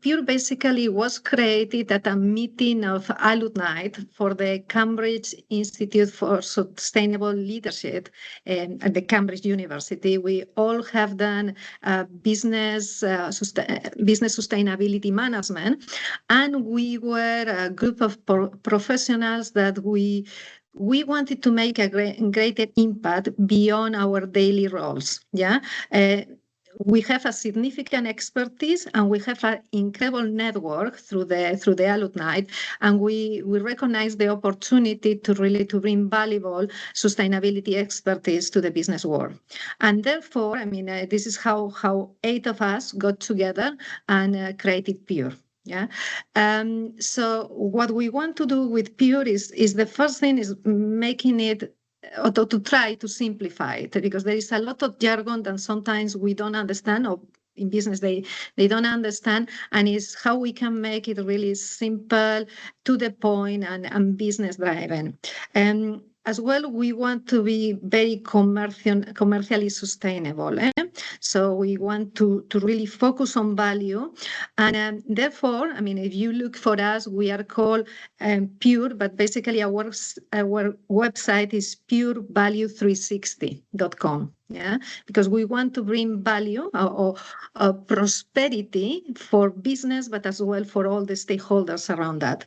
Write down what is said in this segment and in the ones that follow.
Pure basically was created at a meeting of alumni for the Cambridge Institute for Sustainable Leadership at the Cambridge University. We all have done business sustainability management, and we were a group of professionals that we wanted to make a greater impact beyond our daily roles. Yeah. We have a significant expertise and we have an incredible network through the alumni, and we recognize the opportunity to bring valuable sustainability expertise to the business world. And therefore, this is how 8 of us got together and created Pure. Yeah. So what we want to do with Pure is the first thing is making it, or to try to simplify it, because there is a lot of jargon that sometimes we don't understand, or in business they don't understand, and it's how we can make it really simple, to the point, and business driven. As well, we want to be very commercially sustainable. So we want to really focus on value. And therefore, if you look for us, we are called Pure, but basically our website is purevalue360.com. Yeah, because we want to bring value or prosperity for business, but as well for all the stakeholders around that.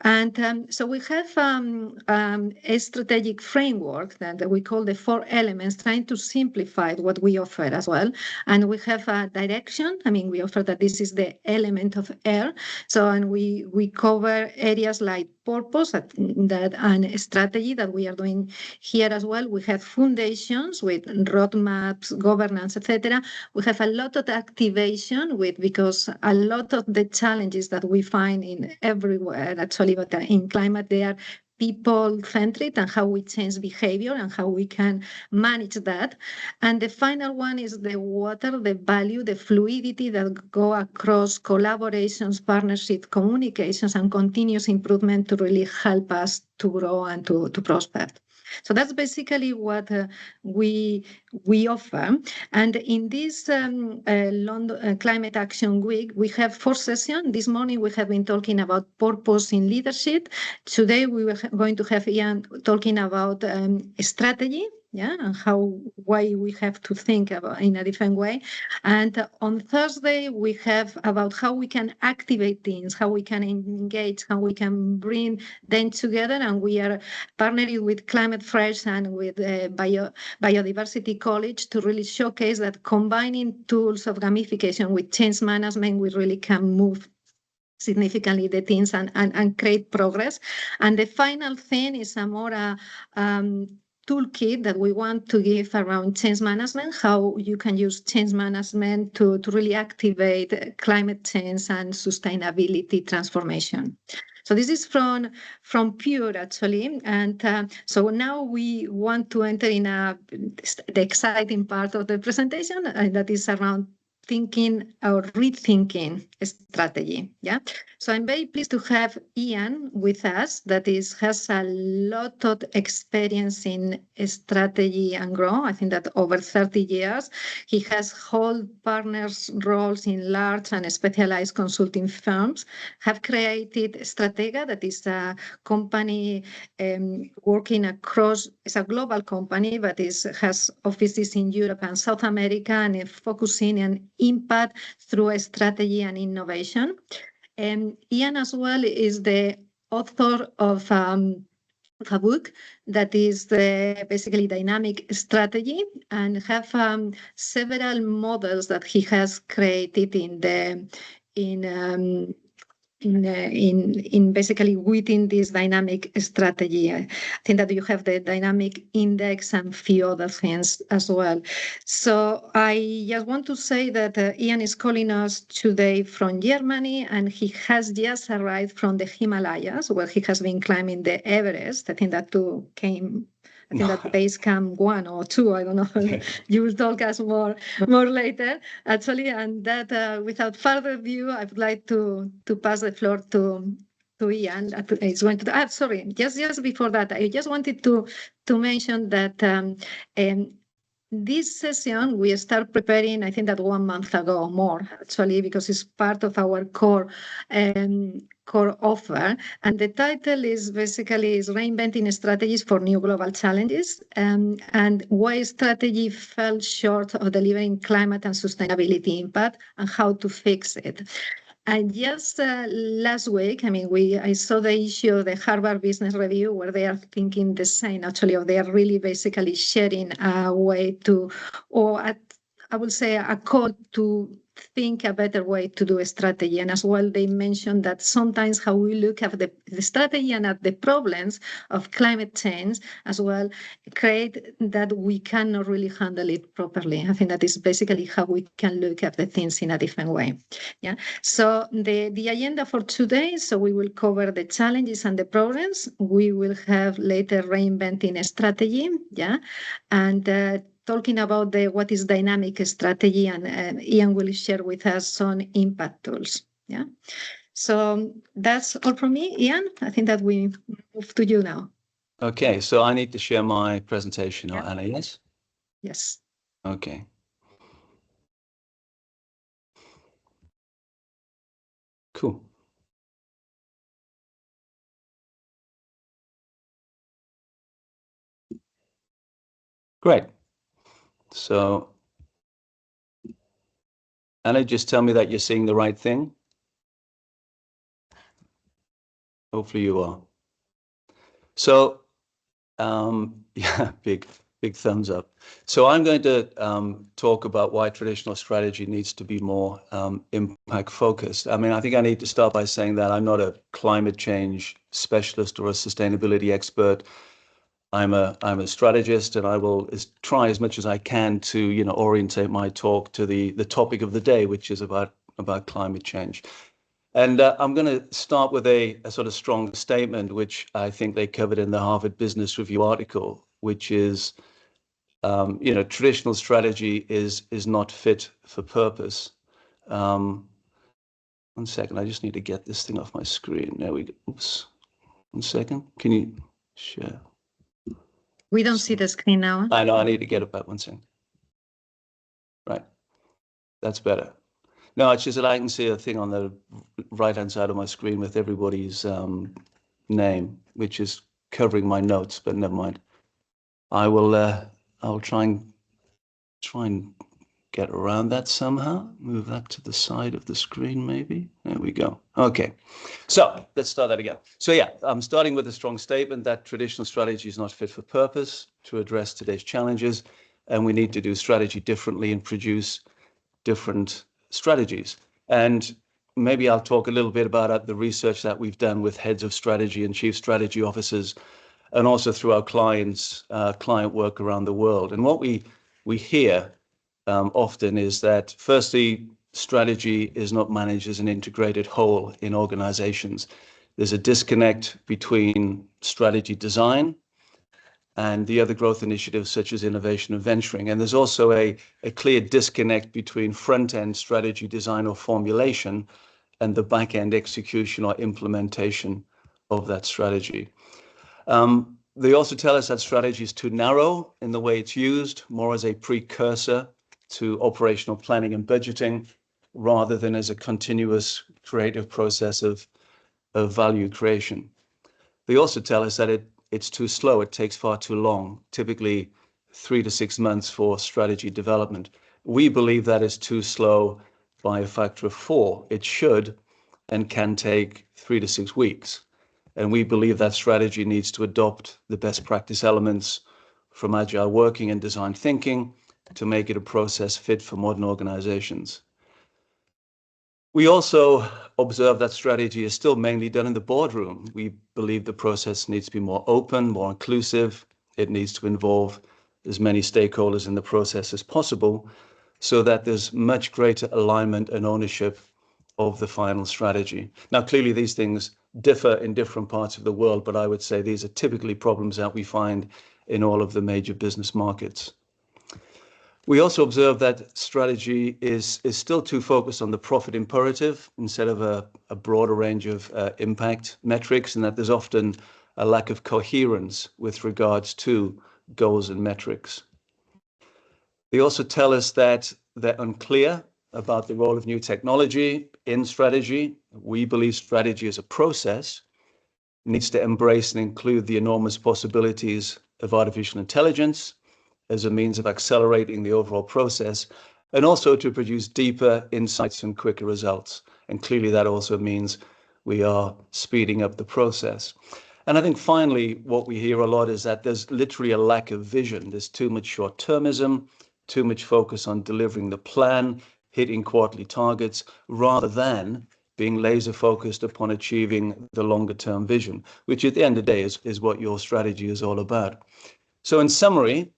And so we have a strategic framework that we call the 4 elements, trying to simplify what we offer as well. And we have a direction. We offer that this is the element of air. So, and we cover areas like purpose and strategy that we are doing here as well. We have foundations with roadmaps, governance, etc. We have a lot of activation because a lot of the challenges that we find in everywhere, actually, but in climate, they are people-centric, and how we change behavior and how we can manage that. And the final one is the water, the value, the fluidity that go across collaborations, partnership, communications, and continuous improvement to really help us to grow and to prosper. So that's basically what we offer. And in this London Climate Action Week, we have 4 sessions. This morning we have been talking about purpose in leadership. Today we were going to have Ian talking about strategy. Yeah, and why we have to think about in a different way. And on Thursday, we have about how we can activate teams, how we can engage, how we can bring them together. And we are partnering with Climate Fresh and with Biodiversity College to really showcase that combining tools of gamification with change management, we really can move significantly the teams and create progress. And the final thing is a more toolkit that we want to give around change management, how you can use change management to really activate climate change and sustainability transformation. So this is from Pure, actually. And so now we want to enter in the exciting part of the presentation, and that is around thinking or rethinking strategy. Yeah. So I'm very pleased to have Ian with us, that has a lot of experience in strategy and growth. I think that over 30 years, he has held partners roles in large and specialized consulting firms, have created Stratega, that is a company working across, it's a global company, but has offices in Europe and South America, and focusing on impact through a strategy and innovation. Ian as well is the author of a book that is basically dynamic strategy, and have several models that he has created in basically within this dynamic strategy. I think that you have the dynamic index and a few other things as well. So I just want to say that Ian is calling us today from Germany, and he has just arrived from the Himalayas, where he has been climbing the Everest. I think that that base camp 1 or 2, I don't know. You will talk us more later, actually. And that, without further ado, I would like to pass the floor to Ian. It's going to. Sorry, just before that, I just wanted to mention that this session, we start preparing, I think that 1 month ago or more, actually, because it's part of our core offer. And the title is basically Reinventing Strategies for New Global Challenges, and why strategy fell short of delivering climate and sustainability impact and how to fix it. And just last week, I mean, I saw the issue of the Harvard Business Review where they are thinking the same, actually, or they are really basically sharing a way to, I would say a call to think a better way to do a strategy. And as well, they mentioned that sometimes how we look at the strategy and at the problems of climate change as well create that we cannot really handle it properly. I think that is basically how we can look at the things in a different way. Yeah. So the agenda for today, so we will cover the challenges and the problems. We will have later reinventing a strategy. Yeah. And talking about what is dynamic strategy, and Ian will share with us some impact tools. Yeah. So that's all from me, Ian. I think that we move to you now. Okay, so I need to share my presentation now, Anna, yes? Yes. Okay. Cool. Great. So, Anna, just tell me that you're seeing the right thing. Hopefully you are. So, yeah, big thumbs up. So I'm going to talk about why traditional strategy needs to be more impact focused. I mean, I think I need to start by saying that I'm not a climate change specialist or a sustainability expert. I'm a strategist, and I will try as much as I can to orientate my talk to the topic of the day, which is about climate change. And I'm going to start with a sort of strong statement, which I think they covered in the Harvard Business Review article, which is, traditional strategy is not fit for purpose. 1 second, I just need to get this thing off my screen. There we go. Oops. 1 second. Can you share? We don't see the screen now. I know, I need to get it back 1 second. Right. That's better. No, it's just that I can see a thing on the right-hand side of my screen with everybody's name, which is covering my notes, but never mind. I'll try and get around that somehow. Move that to the side of the screen, maybe. There we go. Okay. So let's start that again. So yeah, I'm starting with a strong statement that traditional strategy is not fit for purpose to address today's challenges, and we need to do strategy differently and produce different strategies. And maybe I'll talk a little bit about the research that we've done with heads of strategy and chief strategy officers, and also through our client work around the world. And what we hear often is that, firstly, strategy is not managed as an integrated whole in organizations. There's a disconnect between strategy design and the other growth initiatives such as innovation and venturing. And there's also a clear disconnect between front-end strategy design or formulation and the back-end execution or implementation of that strategy. They also tell us that strategy is too narrow in the way it's used, more as a precursor to operational planning and budgeting, rather than as a continuous creative process of value creation. They also tell us that it's too slow. It takes far too long, typically 3 to 6 months for strategy development. We believe that is too slow by a factor of 4. It should and can take 3 to 6 weeks. And we believe that strategy needs to adopt the best practice elements from agile working and design thinking to make it a process fit for modern organizations. We also observe that strategy is still mainly done in the boardroom. We believe the process needs to be more open, more inclusive. It needs to involve as many stakeholders in the process as possible so that there's much greater alignment and ownership of the final strategy. Now, clearly these things differ in different parts of the world, but I would say these are typically problems that we find in all of the major business markets. We also observe that strategy is still too focused on the profit imperative instead of a broader range of impact metrics, and that there's often a lack of coherence with regards to goals and metrics. They also tell us that they're unclear about the role of new technology in strategy. We believe strategy is a process, needs to embrace and include the enormous possibilities of artificial intelligence as a means of accelerating the overall process, and also to produce deeper insights and quicker results. And clearly that also means we are speeding up the process. And I think finally, what we hear a lot is that there's literally a lack of vision. There's too much short-termism, too much focus on delivering the plan, hitting quarterly targets, rather than being laser focused upon achieving the longer term vision, which at the end of the day is what your strategy is all about. So in summary,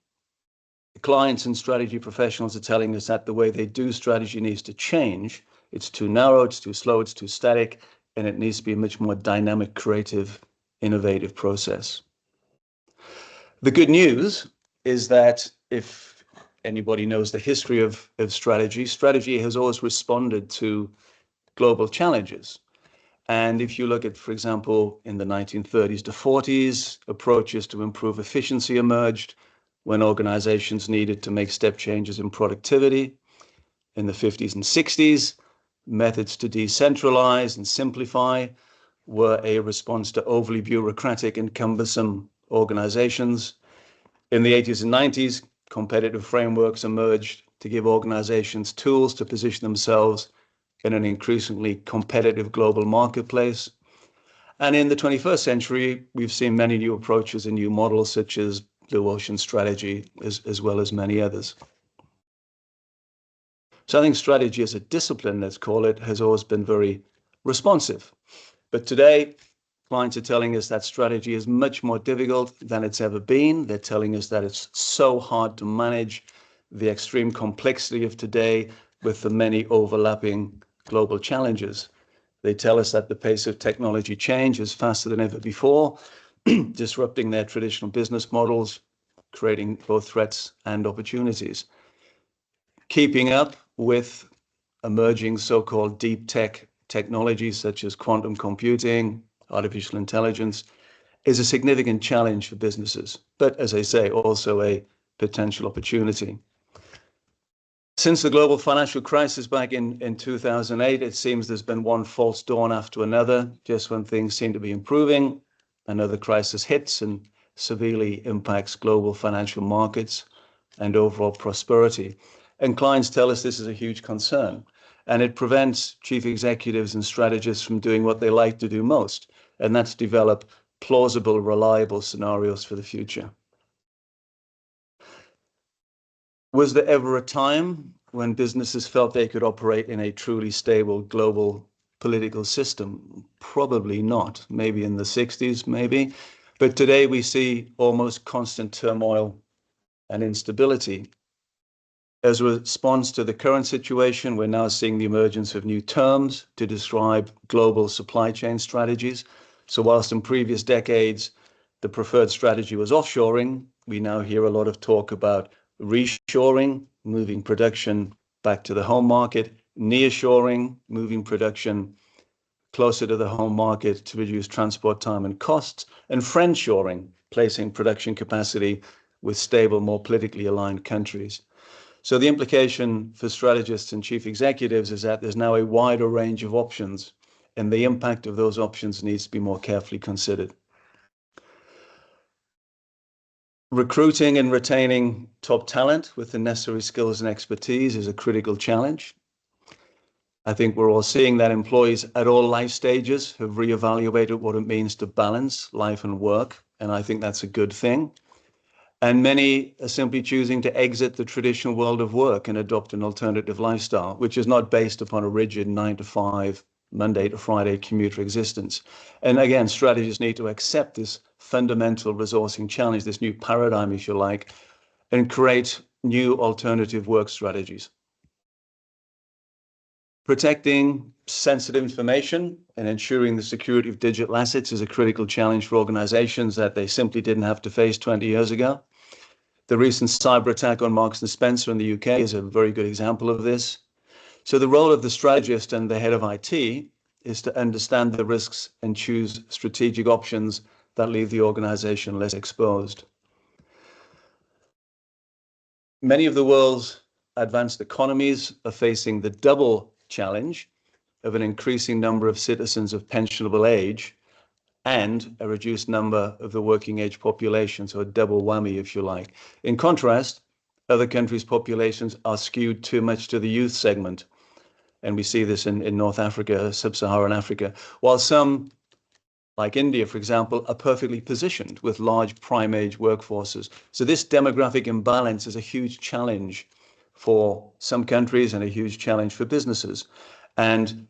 clients and strategy professionals are telling us that the way they do strategy needs to change. It's too narrow, it's too slow, it's too static, and it needs to be a much more dynamic, creative, innovative process. The good news is that if anybody knows the history of strategy, strategy has always responded to global challenges. And if you look at, for example, in the 1930s to 40s, approaches to improve efficiency emerged when organizations needed to make step changes in productivity. In the 50s and 60s, methods to decentralize and simplify were a response to overly bureaucratic and cumbersome organizations. In the 80s and 90s, competitive frameworks emerged to give organizations tools to position themselves in an increasingly competitive global marketplace. And in the 21st century, we've seen many new approaches and new models, such as blue ocean strategy, as well as many others. So I think strategy as a discipline, let's call it, has always been very responsive. But today, clients are telling us that strategy is much more difficult than it's ever been. They're telling us that it's so hard to manage the extreme complexity of today with the many overlapping global challenges. They tell us that the pace of technology change is faster than ever before, disrupting their traditional business models, creating both threats and opportunities. Keeping up with emerging so-called deep tech technologies such as quantum computing, artificial intelligence, is a significant challenge for businesses, but as I say, also a potential opportunity. Since the global financial crisis back in 2008, it seems there's been one false dawn after another. Just when things seem to be improving, another crisis hits and severely impacts global financial markets and overall prosperity. And clients tell us this is a huge concern, and it prevents chief executives and strategists from doing what they like to do most, and that's develop plausible, reliable scenarios for the future. Was there ever a time when businesses felt they could operate in a truly stable global political system? Probably not. Maybe in the 60s, maybe. But today we see almost constant turmoil and instability. As a response to the current situation, we're now seeing the emergence of new terms to describe global supply chain strategies. So whilst in previous decades, the preferred strategy was offshoring, we now hear a lot of talk about reshoring, moving production back to the home market, nearshoring, moving production closer to the home market to reduce transport time and costs, and friendshoring, placing production capacity with stable, more politically aligned countries. So the implication for strategists and chief executives is that there's now a wider range of options, and the impact of those options needs to be more carefully considered. Recruiting and retaining top talent with the necessary skills and expertise is a critical challenge. I think we're all seeing that employees at all life stages have reevaluated what it means to balance life and work, and I think that's a good thing. And many are simply choosing to exit the traditional world of work and adopt an alternative lifestyle, which is not based upon a rigid 9 to 5, Monday to Friday commuter existence. And again, strategists need to accept this fundamental resourcing challenge, this new paradigm, if you like, and create new alternative work strategies. Protecting sensitive information and ensuring the security of digital assets is a critical challenge for organizations that they simply didn't have to face 20 years ago. The recent cyber attack on Marks and Spencer in the UK is a very good example of this. So the role of the strategist and the head of IT is to understand the risks and choose strategic options that leave the organization less exposed. Many of the world's advanced economies are facing the double challenge of an increasing number of citizens of pensionable age and a reduced number of the working age population, so a double whammy, if you like. In contrast, other countries' populations are skewed too much to the youth segment, and we see this in North Africa, sub-Saharan Africa, while some, like India, for example, are perfectly positioned with large prime age workforces. So this demographic imbalance is a huge challenge for some countries and a huge challenge for businesses. And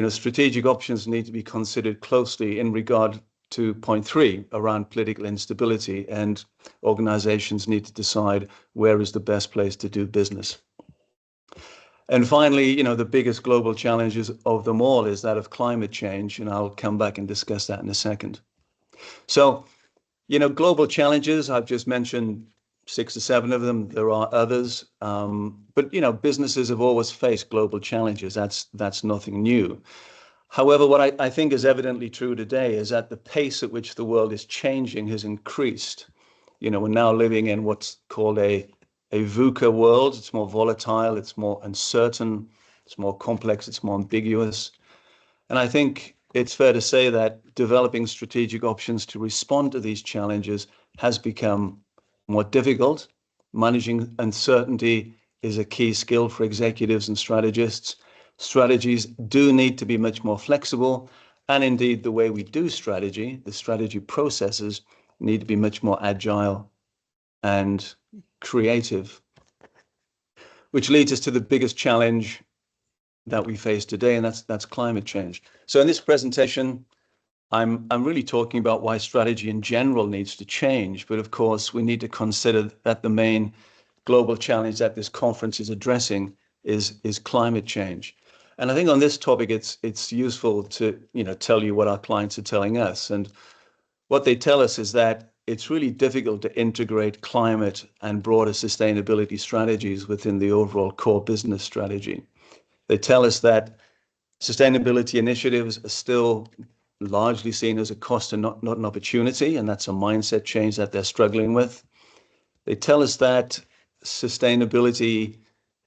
strategic options need to be considered closely in regard to point 3 around political instability, and organizations need to decide where is the best place to do business. And finally, the biggest global challenges of them all is that of climate change, and I'll come back and discuss that in a second. So, global challenges, I've just mentioned 6 or 7 of them. There are others, but businesses have always faced global challenges. That's nothing new. However, what I think is evidently true today is that the pace at which the world is changing has increased. We're now living in what's called a VUCA world. It's more volatile, it's more uncertain, it's more complex, it's more ambiguous. And I think it's fair to say that developing strategic options to respond to these challenges has become more difficult. Managing uncertainty is a key skill for executives and strategists. Strategies do need to be much more flexible, and indeed the way we do strategy, the strategy processes, need to be much more agile and creative, which leads us to the biggest challenge that we face today, and that's climate change. So in this presentation, I'm really talking about why strategy in general needs to change, but of course we need to consider that the main global challenge that this conference is addressing is climate change. And I think on this topic, it's useful to tell you what our clients are telling us. And what they tell us is that it's really difficult to integrate climate and broader sustainability strategies within the overall core business strategy. They tell us that sustainability initiatives are still largely seen as a cost and not an opportunity, and that's a mindset change that they're struggling with. They tell us that sustainability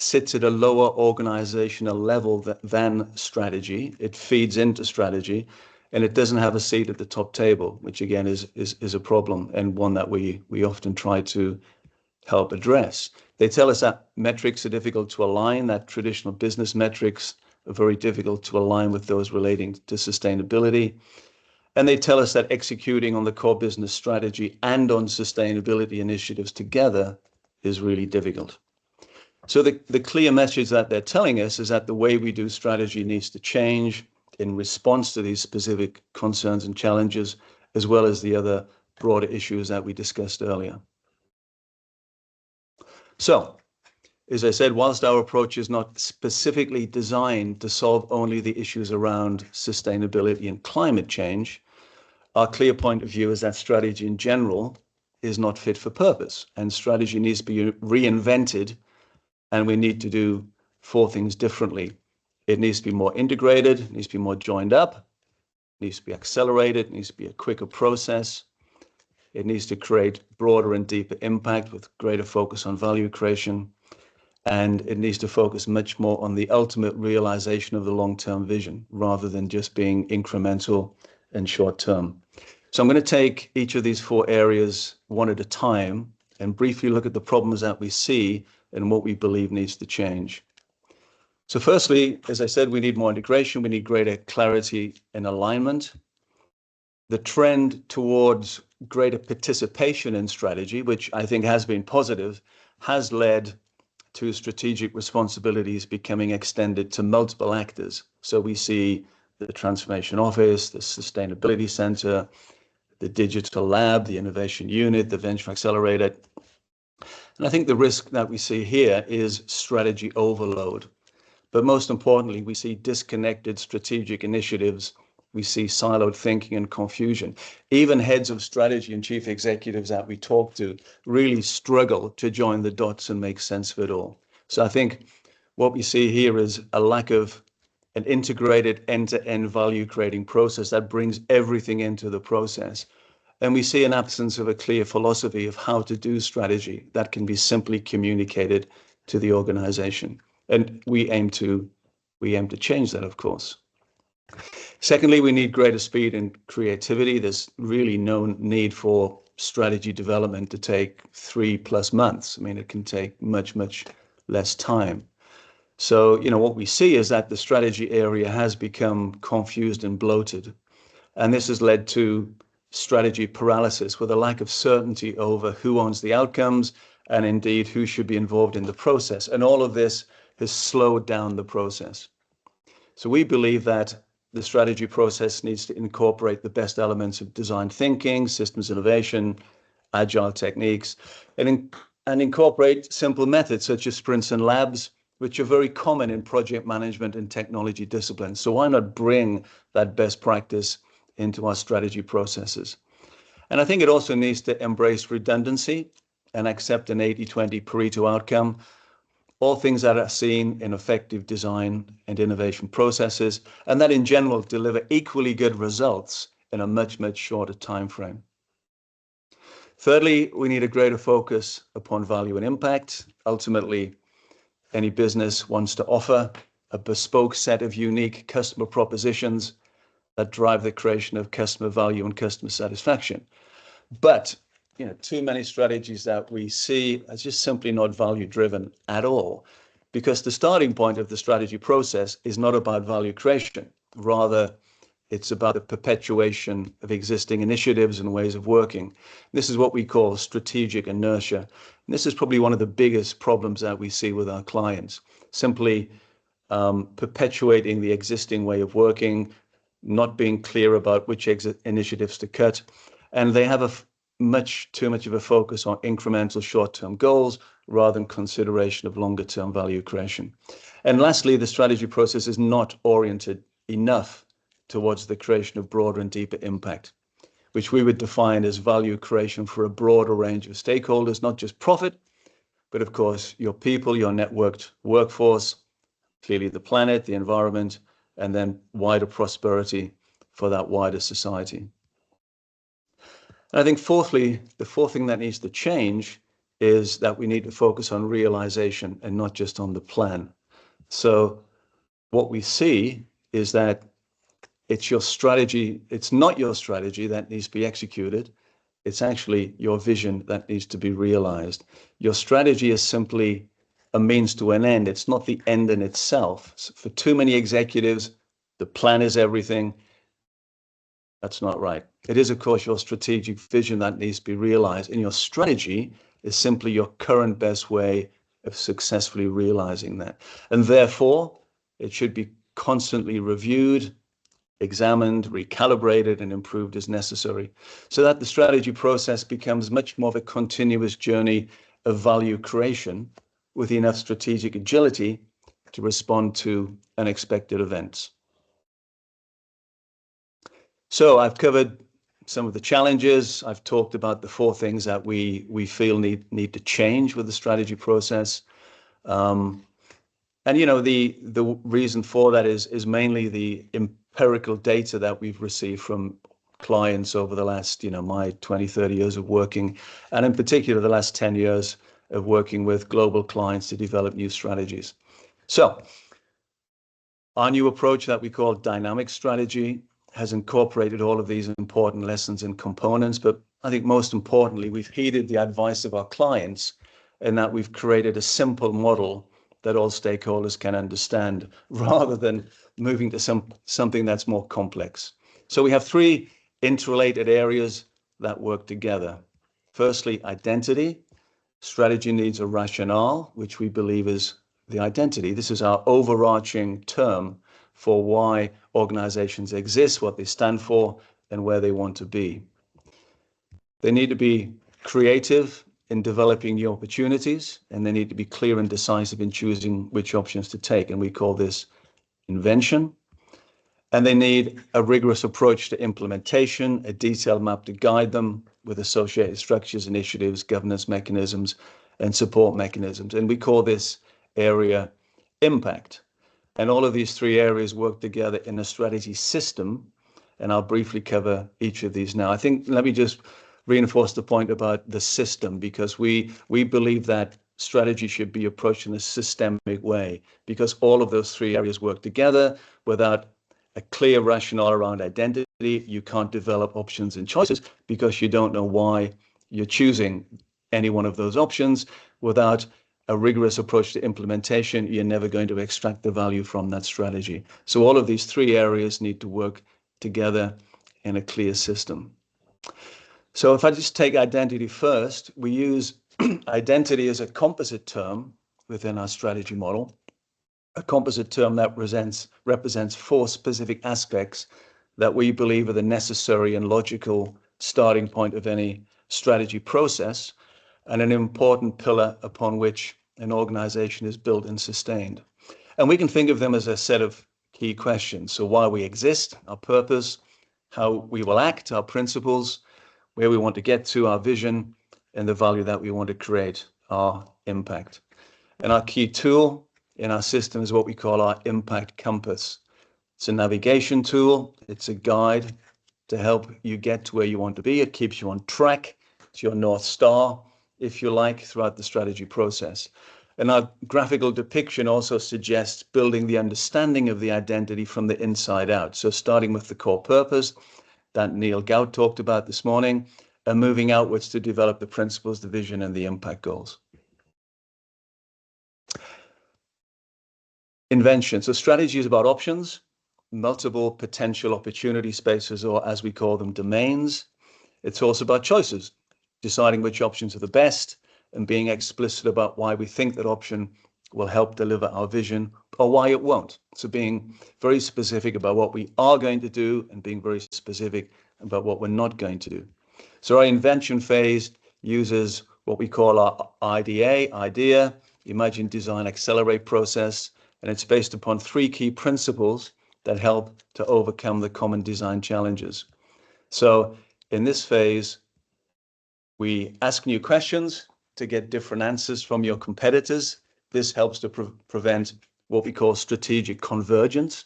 sits at a lower organizational level than strategy. It feeds into strategy, and it doesn't have a seat at the top table, which again is a problem, and one that we often try to help address. They tell us that metrics are difficult to align, that traditional business metrics are very difficult to align with those relating to sustainability. And they tell us that executing on the core business strategy and on sustainability initiatives together is really difficult. So the clear message that they're telling us is that the way we do strategy needs to change in response to these specific concerns and challenges, as well as the other broader issues that we discussed earlier. So, as I said, whilst our approach is not specifically designed to solve only the issues around sustainability and climate change, our clear point of view is that strategy in general is not fit for purpose, and strategy needs to be reinvented, and we need to do 4 things differently. It needs to be more integrated, it needs to be more joined up, it needs to be accelerated, it needs to be a quicker process, it needs to create broader and deeper impact with greater focus on value creation, and it needs to focus much more on the ultimate realization of the long-term vision rather than just being incremental and short-term. So I'm going to take each of these 4 areas one at a time and briefly look at the problems that we see and what we believe needs to change. So firstly, as I said, we need more integration, we need greater clarity and alignment. The trend towards greater participation in strategy, which I think has been positive, has led to strategic responsibilities becoming extended to multiple actors. So we see the Transformation Office, the Sustainability Center, the Digital Lab, the Innovation Unit, the Venture Accelerator. And I think the risk that we see here is strategy overload. But most importantly, we see disconnected strategic initiatives. We see siloed thinking and confusion. Even heads of strategy and chief executives that we talk to really struggle to join the dots and make sense of it all. So I think what we see here is a lack of an integrated end-to-end value creating process that brings everything into the process. And we see an absence of a clear philosophy of how to do strategy that can be simply communicated to the organization. And we aim to change that, of course. Secondly, we need greater speed and creativity. There's really no need for strategy development to take 3+ months. I mean, it can take much, much less time. So, what we see is that the strategy area has become confused and bloated. And this has led to strategy paralysis with a lack of certainty over who owns the outcomes and indeed who should be involved in the process. And all of this has slowed down the process. So we believe that the strategy process needs to incorporate the best elements of design thinking, systems innovation, agile techniques, and incorporate simple methods such as sprints and labs, which are very common in project management and technology disciplines. So why not bring that best practice into our strategy processes? And I think it also needs to embrace redundancy and accept an 80-20 Pareto outcome, all things that are seen in effective design and innovation processes, and that in general deliver equally good results in a much, much shorter time frame. Thirdly, we need a greater focus upon value and impact. Ultimately, any business wants to offer a bespoke set of unique customer propositions that drive the creation of customer value and customer satisfaction. But too many strategies that we see are just simply not value driven at all, because the starting point of the strategy process is not about value creation. Rather, it's about the perpetuation of existing initiatives and ways of working. This is what we call strategic inertia. And this is probably one of the biggest problems that we see with our clients. Simply perpetuating the existing way of working, not being clear about which initiatives to cut. And they have too much of a focus on incremental short-term goals rather than consideration of longer-term value creation. And lastly, the strategy process is not oriented enough towards the creation of broader and deeper impact, which we would define as value creation for a broader range of stakeholders, not just profit, but of course, your people, your networked workforce, clearly the planet, the environment, and then wider prosperity for that wider society. And I think fourthly, the fourth thing that needs to change is that we need to focus on realization and not just on the plan. So what we see is that it's your strategy, it's not your strategy that needs to be executed. It's actually your vision that needs to be realized. Your strategy is simply a means to an end. It's not the end in itself. So for too many executives, the plan is everything. That's not right. It is, of course, your strategic vision that needs to be realized, and your strategy is simply your current best way of successfully realizing that. And therefore, it should be constantly reviewed, examined, recalibrated, and improved as necessary, so that the strategy process becomes much more of a continuous journey of value creation with enough strategic agility to respond to unexpected events. So I've covered some of the challenges. I've talked about the four things that we feel need to change with the strategy process. And the reason for that is mainly the empirical data that we've received from clients over the last, my 20, 30 years of working, and in particular, the last 10 years of working with global clients to develop new strategies. So our new approach that we call dynamic strategy has incorporated all of these important lessons and components, but I think most importantly, we've heeded the advice of our clients in that we've created a simple model that all stakeholders can understand rather than moving to something that's more complex. So we have three interrelated areas that work together. Firstly, identity. Strategy needs a rationale, which we believe is the identity. This is our overarching term for why organizations exist, what they stand for, and where they want to be. They need to be creative in developing new opportunities, and they need to be clear and decisive in choosing which options to take, and we call this invention. And they need a rigorous approach to implementation, a detailed map to guide them with associated structures, initiatives, governance mechanisms, and support mechanisms. And we call this area impact. And all of these three areas work together in a strategy system. and I'll briefly cover each of these now. I think, let me just reinforce the point about the system, because we believe that strategy should be approached in a systemic way, because all of those three areas work together. Without a clear rationale around identity, you can't develop options and choices, because you don't know why you're choosing any one of those options. Without a rigorous approach to implementation, you're never going to extract the value from that strategy. So all of these three areas need to work together in a clear system. So if I just take identity first, we use identity as a composite term within our strategy model, a composite term that represents four specific aspects that we believe are the necessary and logical starting point of any strategy process, and an important pillar upon which an organization is built and sustained. And we can think of them as a set of key questions. So why we exist, our purpose, how we will act, our principles, where we want to get to, our vision, and the value that we want to create, our impact. And our key tool in our system is what we call our impact compass. It's a navigation tool. It's a guide to help you get to where you want to be. It keeps you on track. It's your North Star, if you like, throughout the strategy process. And our graphical depiction also suggests building the understanding of the identity from the inside out. So starting with the core purpose that Neil Gout talked about this morning, and moving outwards to develop the principles, the vision, and the impact goals. Invention. So strategy is about options, multiple potential opportunity spaces, or as we call them, domains. It's also about choices, deciding which options are the best and being explicit about why we think that option will help deliver our vision or why it won't. So being very specific about what we are going to do and being very specific about what we're not going to do. So our invention phase uses what we call our idea, imagine, design, accelerate process, and it's based upon three key principles that help to overcome the common design challenges. So in this phase, we ask new questions to get different answers from your competitors. This helps to prevent what we call strategic convergence,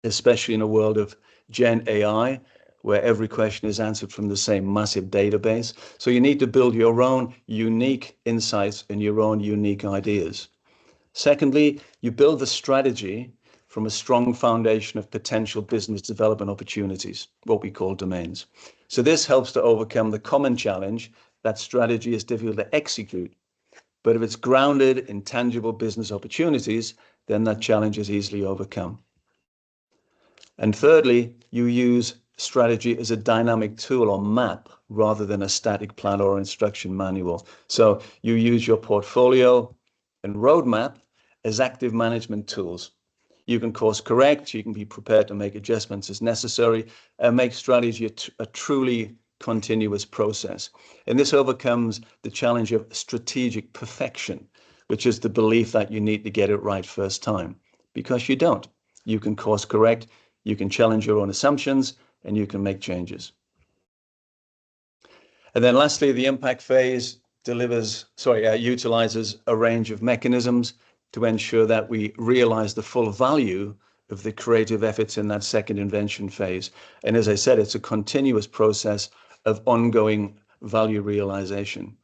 especially in a world of Gen AI, where every question is answered from the same massive database. So you need to build your own unique insights and your own unique ideas. Secondly, you build the strategy from a strong foundation of potential business development opportunities, what we call domains. So this helps to overcome the common challenge that strategy is difficult to execute. But if it's grounded in tangible business opportunities, then that challenge is easily overcome. And thirdly, you use strategy as a dynamic tool or map rather than a static plan or instruction manual. So you use your portfolio and roadmap as active management tools. You can course correct, you can be prepared to make adjustments as necessary, and make strategy a truly continuous process. And this overcomes the challenge of strategic perfection, which is the belief that you need to get it right first time, because you don't. You can course correct, you can challenge your own assumptions, and you can make changes. And then lastly, the impact phase utilizes a range of mechanisms to ensure that we realize the full value of the creative efforts in that second invention phase. And as I said, it's a continuous process of ongoing value realization.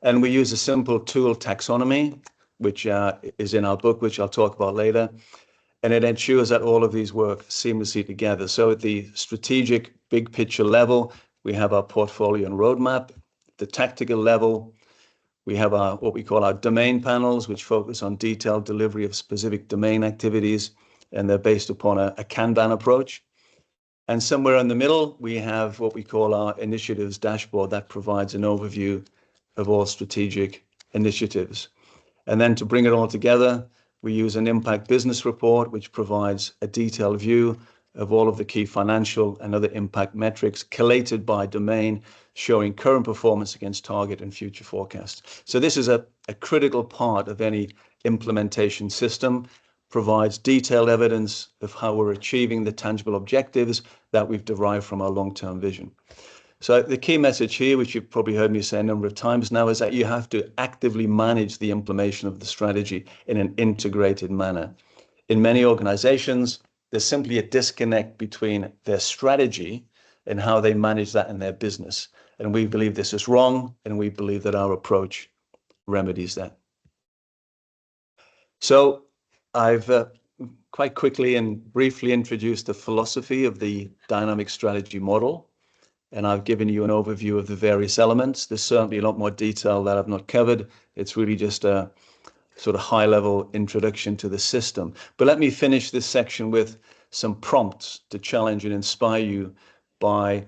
And we use a simple tool taxonomy, which is in our book, which I'll talk about later. And it ensures that all of these work seamlessly together. So at the strategic big picture level, we have our portfolio and roadmap. The tactical level, we have our what we call our domain panels, which focus on detailed delivery of specific domain activities, and they're based upon a Kanban approach. And somewhere in the middle, we have what we call our initiatives dashboard that provides an overview of all strategic initiatives. And then to bring it all together, we use an impact business report, which provides a detailed view of all of the key financial and other impact metrics collated by domain, showing current performance against target and future forecasts. So this is a critical part of any implementation system, provides detailed evidence of how we're achieving the tangible objectives that we've derived from our long-term vision. So the key message here, which you've probably heard me say a number of times now, is that you have to actively manage the implementation of the strategy in an integrated manner. In many organizations, There's simply a disconnect between their strategy and how they manage that in their business. And we believe this is wrong, and we believe that our approach remedies that. So I've quite quickly and briefly introduced the philosophy of the dynamic strategy model, and I've given you an overview of the various elements. There's certainly a lot more detail that I've not covered. It's really just a sort of high-level introduction to the system. But let me finish this section with some prompts to challenge and inspire you by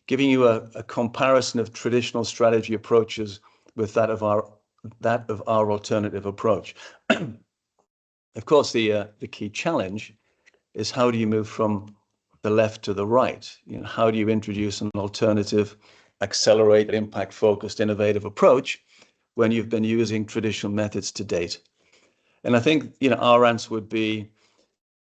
giving you a comparison of traditional strategy approaches with that of our alternative approach. Of course, the key challenge is how do you move from the left to the right? How do you introduce an alternative, accelerated, impact-focused, innovative approach when you've been using traditional methods to date? And I think our answer would be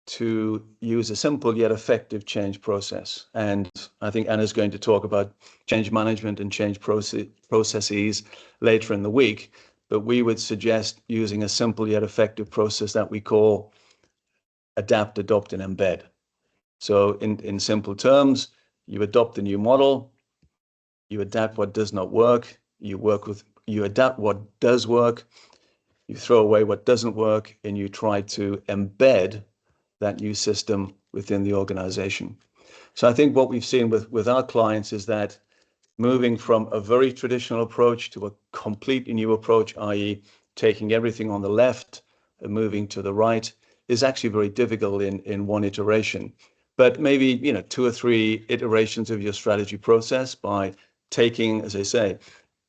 to use a simple yet effective change process. And I think Anna's going to talk about change management and change processes later in the week. But we would suggest using a simple yet effective process that we call adapt, adopt, and embed. So in simple terms, you adopt a new model, you adapt what does not work, you adapt what does work, you throw away what doesn't work, and you try to embed that new system within the organization. So I think what we've seen with our clients is that moving from a very traditional approach to a completely new approach, i.e. taking everything on the left and moving to the right, is actually very difficult in one iteration. But maybe 2 or 3 iterations of your strategy process by taking, as I say,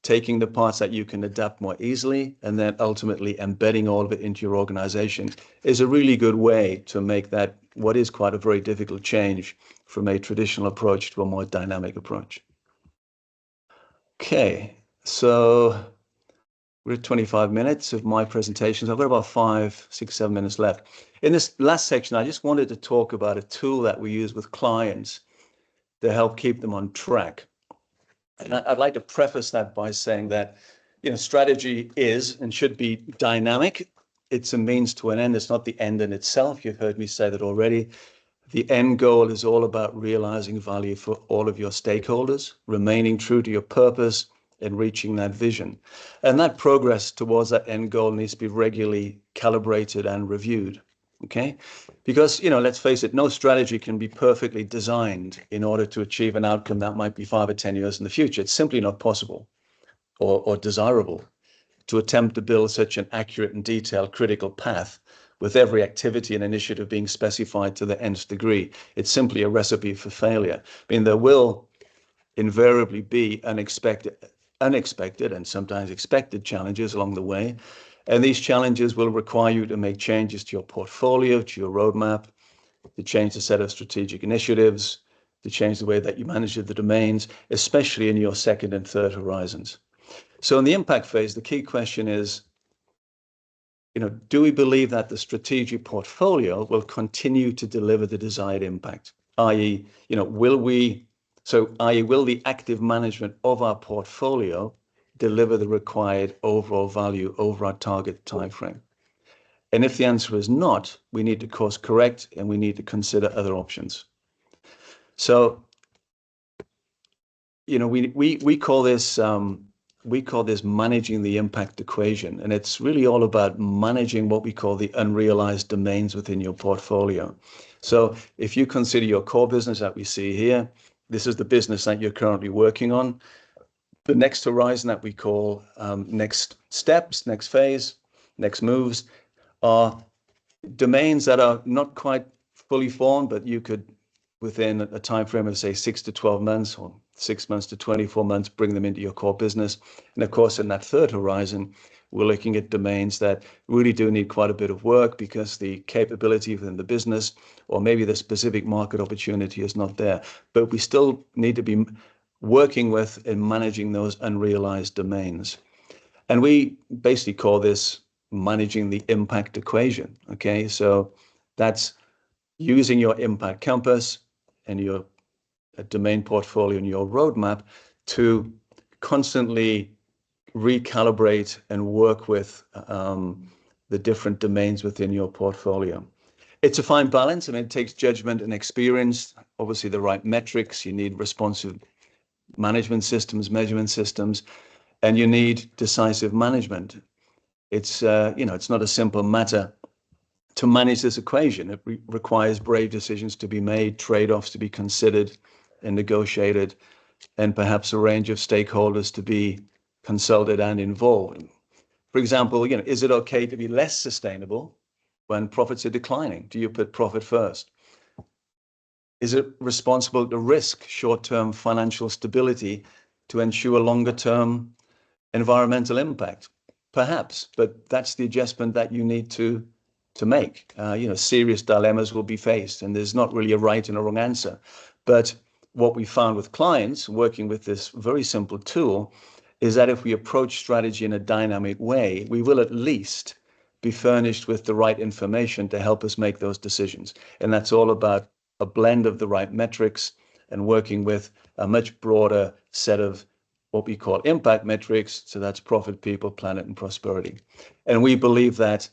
taking the parts that you can adapt more easily and then ultimately embedding all of it into your organization is a really good way to make that what is quite a very difficult change from a traditional approach to a more dynamic approach. Okay, so we're at 25 minutes of my presentations. I've got about 5, 6, 7 minutes left. In this last section, I just wanted to talk about a tool that we use with clients to help keep them on track. And I'd like to preface that by saying that, strategy is and should be dynamic. It's a means to an end. It's not the end in itself. You've heard me say that already. The end goal is all about realizing value for all of your stakeholders, remaining true to your purpose, and reaching that vision. And that progress towards that end goal needs to be regularly calibrated and reviewed. Okay? Because, let's face it, no strategy can be perfectly designed in order to achieve an outcome that might be 5 or 10 years in the future. It's simply not possible or desirable to attempt to build such an accurate and detailed critical path with every activity and initiative being specified to the nth degree. It's simply a recipe for failure. I mean, there will invariably be unexpected and sometimes expected challenges along the way. And these challenges will require you to make changes to your portfolio, to your roadmap, to change the set of strategic initiatives, to change the way that you manage the domains, especially in your second and third horizons. So in the impact phase, the key question is, do we believe that the strategic portfolio will continue to deliver the desired impact? i.e., will the active management of our portfolio deliver the required overall value over our target timeframe? And if the answer is not, we need to course correct and we need to consider other options. So, we call this managing the impact equation, and it's really all about managing what we call the unrealized domains within your portfolio. So if you consider your core business that we see here, this is the business that you're currently working on. The next horizon that we call next steps, next phase, next moves are domains that are not quite fully formed, but you could, within a time frame of say 6 to 12 months or 6 months to 24 months, bring them into your core business. And of course, in that third horizon, we're looking at domains that really do need quite a bit of work because the capability within the business or maybe the specific market opportunity is not there. But we still need to be working with and managing those unrealized domains. And we basically call this managing the impact equation. Okay, so that's using your impact compass and your domain portfolio and your roadmap to constantly recalibrate and work with the different domains within your portfolio. It's a fine balance. I mean, it takes judgment and experience, obviously the right metrics. You need responsive management systems, measurement systems, and you need decisive management. It's, it's not a simple matter to manage this equation. It requires brave decisions to be made, trade-offs to be considered and negotiated, and perhaps a range of stakeholders to be consulted and involved. For example, is it okay to be less sustainable when profits are declining? Do you put profit first? Is it responsible to risk short-term financial stability to ensure longer-term environmental impact? Perhaps, but that's the adjustment that you need to make. Serious dilemmas will be faced, and there's not really a right and a wrong answer. But what we found with clients working with this very simple tool is that if we approach strategy in a dynamic way, we will at least be furnished with the right information to help us make those decisions. And that's all about a blend of the right metrics and working with a much broader set of what we call impact metrics. So that's profit, people, planet, and prosperity. And we believe that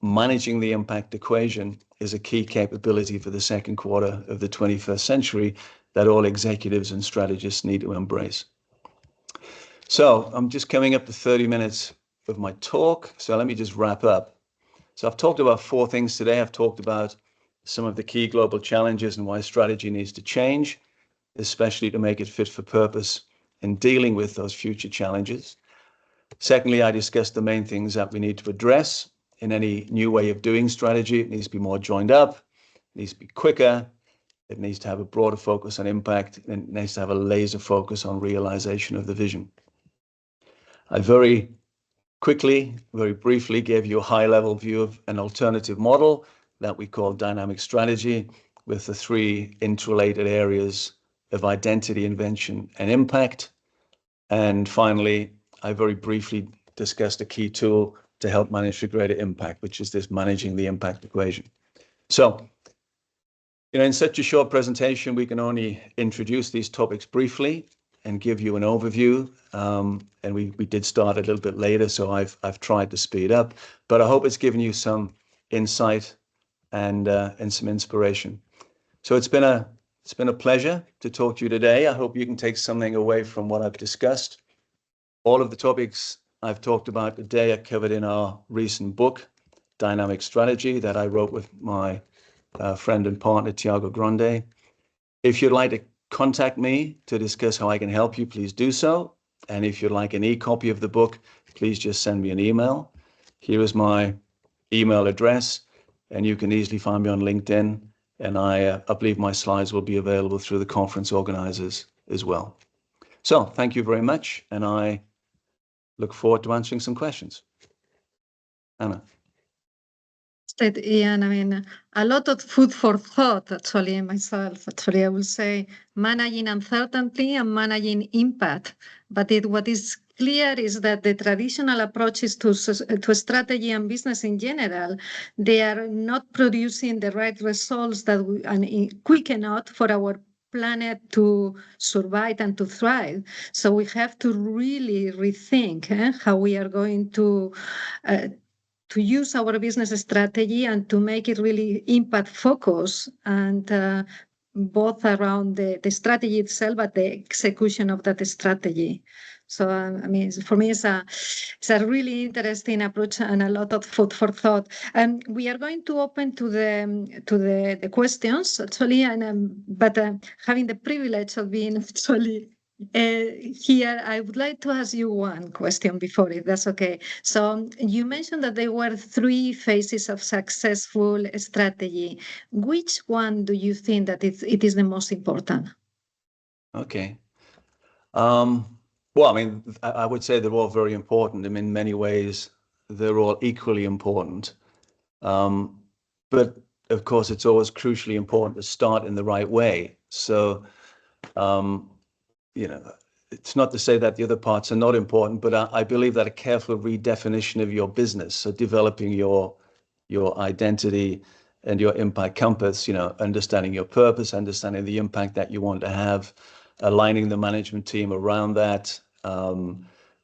managing the impact equation is a key capability for the second quarter of the 21st century that all executives and strategists need to embrace. So I'm just coming up to 30 minutes of my talk. So let me just wrap up. So I've talked about 4 things today. I've talked about some of the key global challenges and why strategy needs to change, especially to make it fit for purpose in dealing with those future challenges. Secondly, I discussed the main things that we need to address in any new way of doing strategy. It needs to be more joined up, it needs to be quicker, it needs to have a broader focus on impact, and it needs to have a laser focus on realization of the vision. I very quickly, very briefly gave you a high-level view of an alternative model that we call dynamic strategy, with the 3 interrelated areas of identity, invention, and impact. And finally, I very briefly discussed a key tool to help manage the greater impact, which is this managing the impact equation. So, in such a short presentation, we can only introduce these topics briefly and give you an overview. And we did start a little bit later, so I've tried to speed up, but I hope it's given you some insight and some inspiration. So it's been a pleasure to talk to you today. I hope you can take something away from what I've discussed. All of the topics I've talked about today are covered in our recent book, Dynamic Strategy, that I wrote with my friend and partner, Tiago Grande. If you'd like to contact me to discuss how I can help you, please do so. And if you'd like an e-copy of the book, please just send me an email. Here is my email address, and you can easily find me on LinkedIn. And I believe my slides will be available through the conference organizers as well. So thank you very much, and I look forward to answering some questions. Anna. Ian, I mean, a lot of food for thought, actually, myself. Actually, I will say managing uncertainty and managing impact. But what is clear is that the traditional approaches to strategy and business in general, they are not producing the right results and quick enough for our planet to survive and to thrive. So we have to really rethink how we are going to use our business strategy and to make it really impact focus, and both around the strategy itself, but the execution of that strategy. So, I mean, for me, it's a really interesting approach and a lot of food for thought. And we are going to open to the questions, actually, but having the privilege of being actually here, I would like to ask you one question before, if that's okay. So you mentioned that there were 3 phases of successful strategy. Which one do you think that it is the most important? Okay. Well, I mean, I would say they're all very important. And in many ways, they're all equally important. But of course, it's always crucially important to start in the right way. So, it's not to say that the other parts are not important, but I believe that a careful redefinition of your business, so developing your identity and your impact compass, understanding your purpose, understanding the impact that you want to have, aligning the management team around that,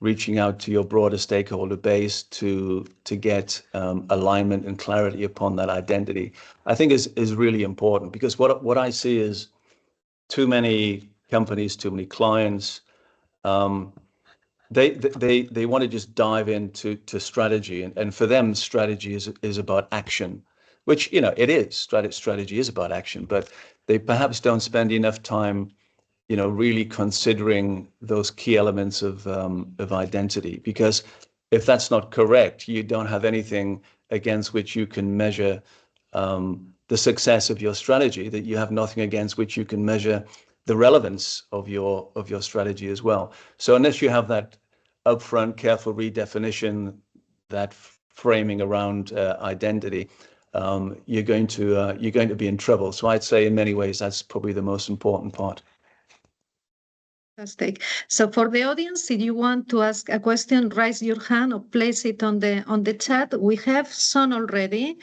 reaching out to your broader stakeholder base to get alignment and clarity upon that identity, I think is really important, because what I see is too many companies, too many clients, they want to just dive into strategy, and for them strategy is about action, which it is. Strategy is about action, but they perhaps don't spend enough time really considering those key elements of identity, because if that's not correct, you don't have anything against which you can measure the success of your strategy, that you have nothing against which you can measure the relevance of your strategy as well. So unless you have that upfront, careful redefinition, that framing around identity, you're going to be in trouble. So I'd say in many ways that's probably the most important part. Fantastic. So for the audience, if you want to ask a question, raise your hand or place it on the chat. We have some already.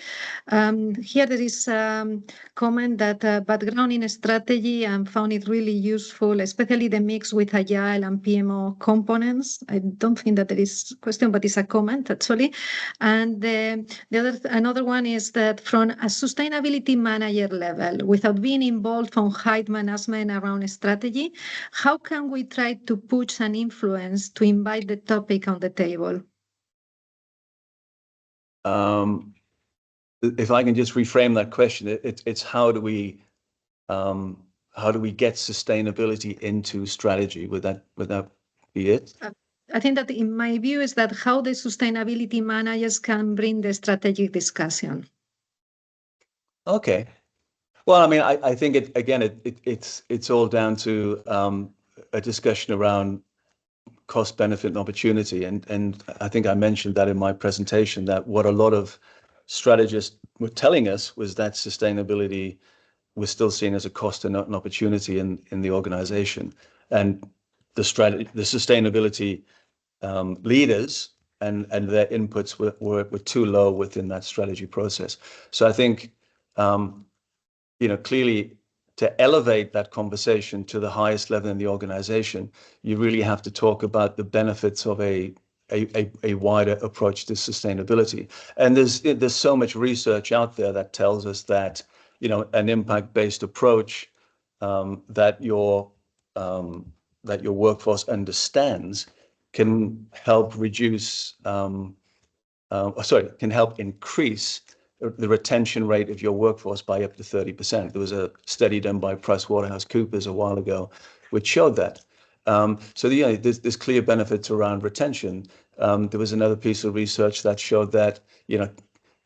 Here there is a comment that background in strategy and found it really useful, especially the mix with Agile and PMO components. I don't think that there is a question, but it's a comment actually. And another one is that from a sustainability manager level, without being involved on high management around strategy, how can we try to push and influence to invite the topic on the table? If I can just reframe that question, it's how do we get sustainability into strategy? Would that be it? I think that in my view is that how the sustainability managers can bring the strategic discussion. Okay. Well, I mean, I think it's all down to a discussion around cost, benefit, and opportunity. And I think I mentioned that in my presentation, that what a lot of strategists were telling us was that sustainability was still seen as a cost and not an opportunity in the organization. And the sustainability leaders and their inputs were too low within that strategy process. So I think, clearly, to elevate that conversation to the highest level in the organization, you really have to talk about the benefits of a wider approach to sustainability. And there's so much research out there that tells us that an impact-based approach that your workforce understands can help can help increase the retention rate of your workforce by up to 30%. There was a study done by PricewaterhouseCoopers a while ago, which showed that. So there's clear benefits around retention. There was another piece of research that showed that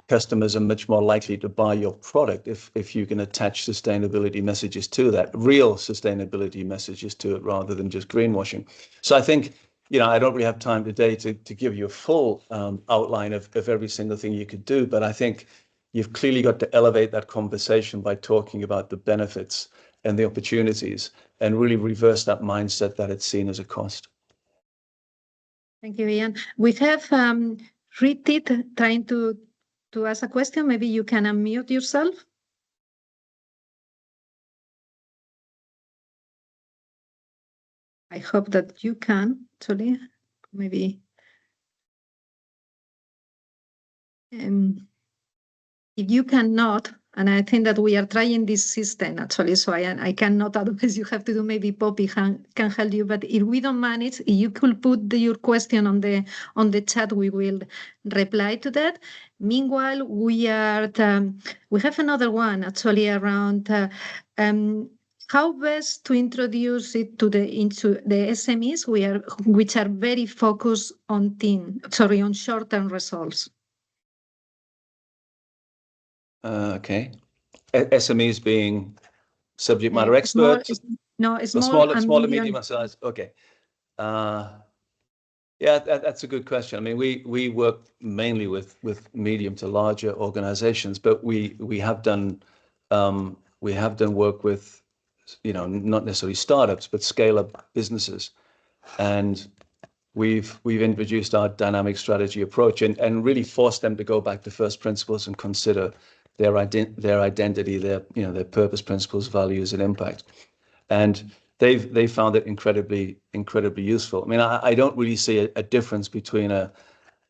customers are much more likely to buy your product if you can attach sustainability messages to that, real sustainability messages to it, rather than just greenwashing. So I think, I don't really have time today to give you a full outline of every single thing you could do, but I think you've clearly got to elevate that conversation by talking about the benefits and the opportunities, and really reverse that mindset that it's seen as a cost. Thank you, Ian. We have Ritit trying to ask a question. Maybe you can unmute yourself. I hope that you can, actually. Maybe. If you cannot, and I think that we are trying this system actually, so I cannot, otherwise you have to do, maybe Poppy can help you, but if we don't manage, if you could put your question on the chat, we will reply to that. Meanwhile, we have another one actually around how best to introduce it into the SMEs which are very focused on short-term results. Okay. SMEs being subject matter experts? Small and medium size. Okay. Yeah, that's a good question. I mean, we work mainly with medium to larger organizations, but we have done work with not necessarily startups, but scale-up businesses, and we've introduced our dynamic strategy approach and really forced them to go back to first principles and consider their identity, their purpose, principles, values, and impact. And they found it incredibly useful. I mean, I don't really see a difference between an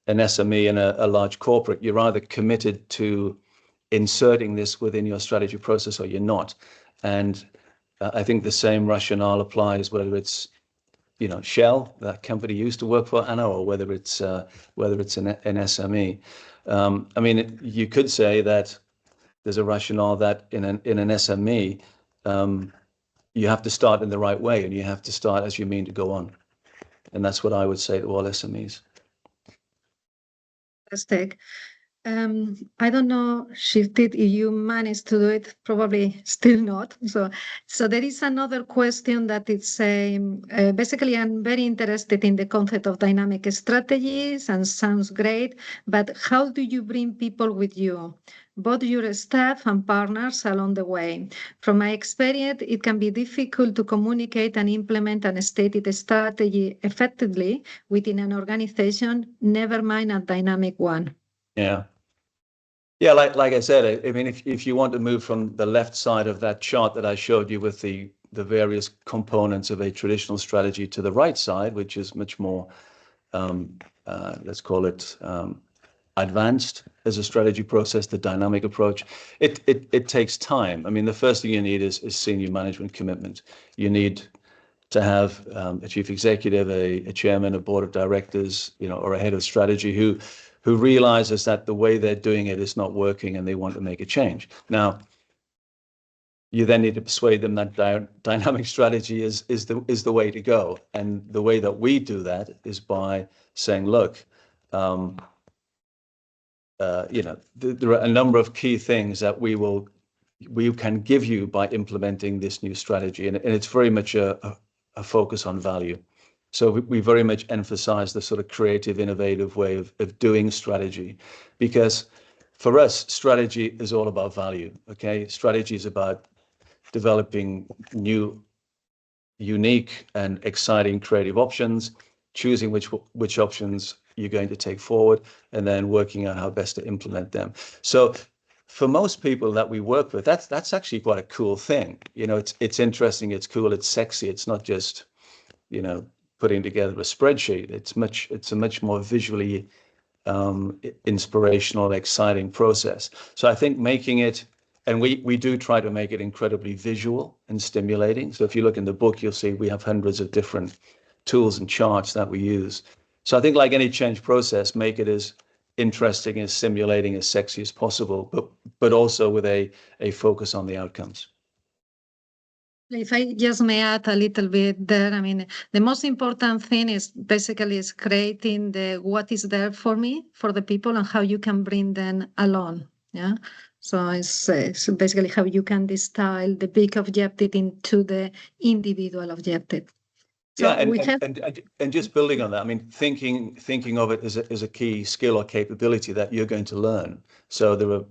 SME and a large corporate. You're either committed to inserting this within your strategy process or you're not. And I think the same rationale applies whether it's Shell, that company you used to work for, Anna, or whether it's an SME. I mean, you could say that there's a rationale that in an SME, you have to start in the right way, and you have to start as you mean to go on. And that's what I would say to all SMEs. Fantastic. I don't know, Shifted, if you managed to do it, probably still not. So there is another question that it's basically I'm very interested in the concept of dynamic strategies and sounds great, but how do you bring people with you, both your staff and partners along the way? From my experience, it can be difficult to communicate and implement a stated strategy effectively within an organization, never mind a dynamic one. Yeah. Yeah, like I said, I mean, if you want to move from the left side of that chart that I showed you with the various components of a traditional strategy to the right side, which is much more, let's call it advanced as a strategy process, the dynamic approach, it takes time. I mean, the first thing you need is senior management commitment. You need to have a chief executive, a chairman, a board of directors, or a head of strategy who realizes that the way they're doing it is not working and they want to make a change. Now, you then need to persuade them that dynamic strategy is the way to go. And the way that we do that is by saying, look, there are a number of key things that we can give you by implementing this new strategy. And it's very much a focus on value. So we very much emphasize the sort of creative, innovative way of doing strategy, because for us, strategy is all about value. Okay, strategy is about developing new, unique, and exciting creative options, choosing which options you're going to take forward, and then working out how best to implement them. So for most people that we work with, that's actually quite a cool thing. It's interesting, it's cool, it's sexy. It's not just putting together a spreadsheet. It's a much more visually inspirational, exciting process. So I think making it, and we do try to make it incredibly visual and stimulating. So if you look in the book, you'll see we have hundreds of different tools and charts that we use. So I think, like any change process, make it as interesting, as stimulating, as sexy as possible, but also with a focus on the outcomes. If I just may add a little bit there, I mean, the most important thing is basically creating what is there for me, for the people, and how you can bring them along. Yeah. So it's basically how you can distill the big objective into the individual objective. So yeah, and just building on that, I mean, thinking of it as a key skill or capability that you're going to learn. So there are,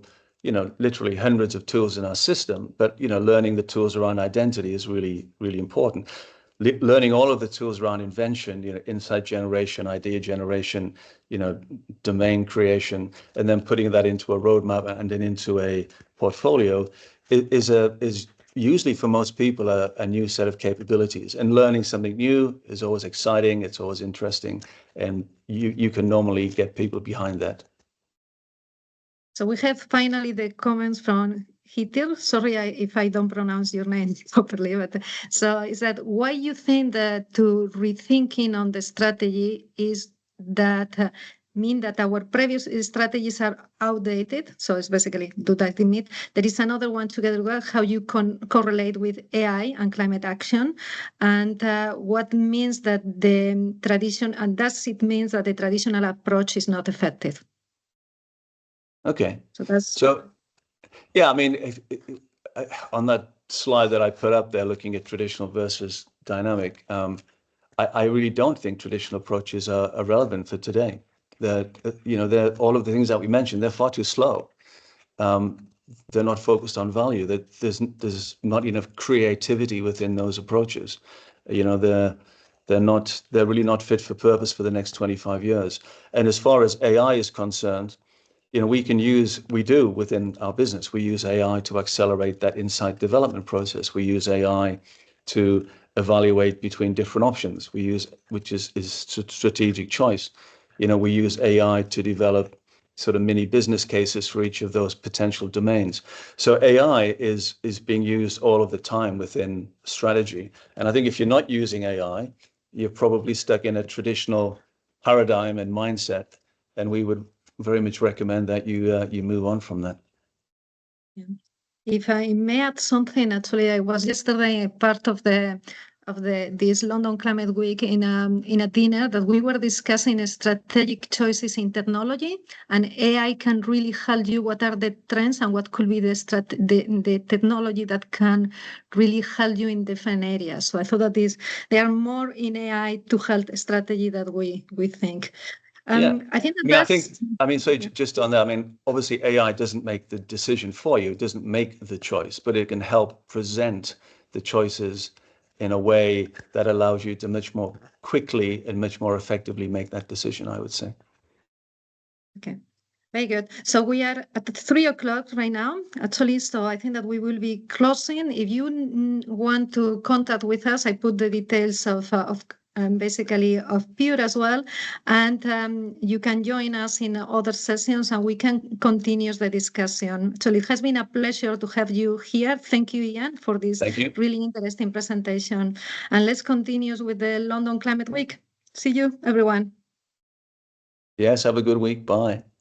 literally hundreds of tools in our system, but learning the tools around identity is really, really important. Learning all of the tools around invention, insight generation, idea generation, domain creation, and then putting that into a roadmap and then into a portfolio is usually, for most people, a new set of capabilities. And learning something new is always exciting, it's always interesting, and you can normally get people behind that. So we have finally the comments from Hitir. Sorry if I don't pronounce your name properly, but so is that why you think that to rethinking on the strategy is that mean that our previous strategies are outdated? So it's basically, do that mean there is another one together with how you correlate with AI and climate action, and what means that the tradition, and does it mean that the traditional approach is not effective? Okay. So yeah, I mean, on that slide that I put up there, looking at traditional versus dynamic, I really don't think traditional approaches are relevant for today. They're all of the things that we mentioned, they're far too slow. They're not focused on value. There's not enough creativity within those approaches. They're really not fit for purpose for the next 25 years. And as far as AI is concerned, we do within our business, we use AI to accelerate that insight development process. We use AI to evaluate between different options. We use, which is strategic choice. You know, we use AI to develop sort of mini business cases for each of those potential domains. So AI is being used all of the time within strategy. And I think if you're not using AI, you're probably stuck in a traditional paradigm and mindset. And we would very much recommend that you move on from that. Yeah. If I may add something, actually, I was yesterday part of this London Climate Week in a dinner that we were discussing strategic choices in technology, and AI can really help you. What are the trends and what could be the technology that can really help you in different areas? So I thought that there are more in AI to help strategy that we think. Yeah. I think So just on that, I mean, obviously AI doesn't make the decision for you. It doesn't make the choice, but it can help present the choices in a way that allows you to much more quickly and much more effectively make that decision, I would say. Okay. Very good. So we are at 3:00 right now, actually. So I think that we will be closing. If you want to contact with us, I put the details of basically of Pure as well. And you can join us in other sessions and we can continue the discussion. So it has been a pleasure to have you here. Thank you, Ian, for this really interesting presentation. And let's continue with the London Climate Week. See you, everyone. Yes, have a good week. Bye.